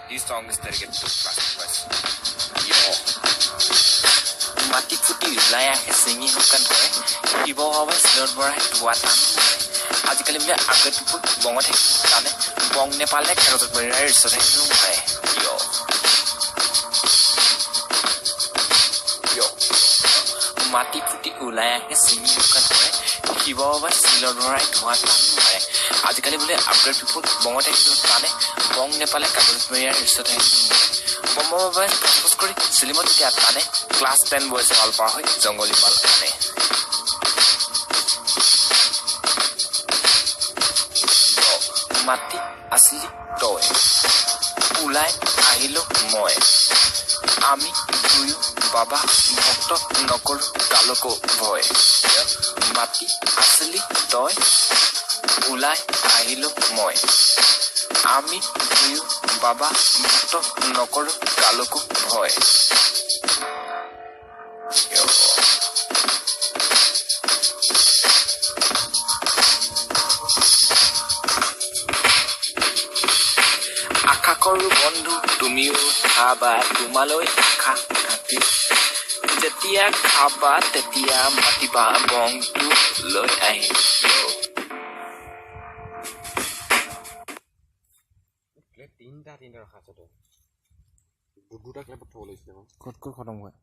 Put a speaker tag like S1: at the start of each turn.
S1: This song is dedicated to classic boys. Yo. Mati futi laya ke singing kan kore. Ibo awas lord borai tuatan. Ajikali mile agat put bongot he tane bong Nepal ne kagos berai sore numai. Yo. Yo. Mati futi laya ke singing kan kore. Ibo awas lord borai tuatan. Ajikali mile agat put bongot he tane bong Nepal ne kagos berai sore numai. Bomba boy propose kori silimot dia tane class 10 boys all par hoy jongoli mal tane mati asli toy ulai ahilo moy ami duyu baba bhokto nokor kaloko boy mati asli toy ulai ahilo moy ami duyu baba bhokto nokor kaloko boy আশা কৰো বন্ধু তুমিও খাবা তোমালৈ আশা থাকি যেতিয়া খাবা তেতিয়া মাতিবা বংটো লৈ আহিম
S2: তিনটা ৰখা আছে তো দুটা ক্লাবত থব লাগিছিলে
S1: ক'ত ক'ত খতম হয়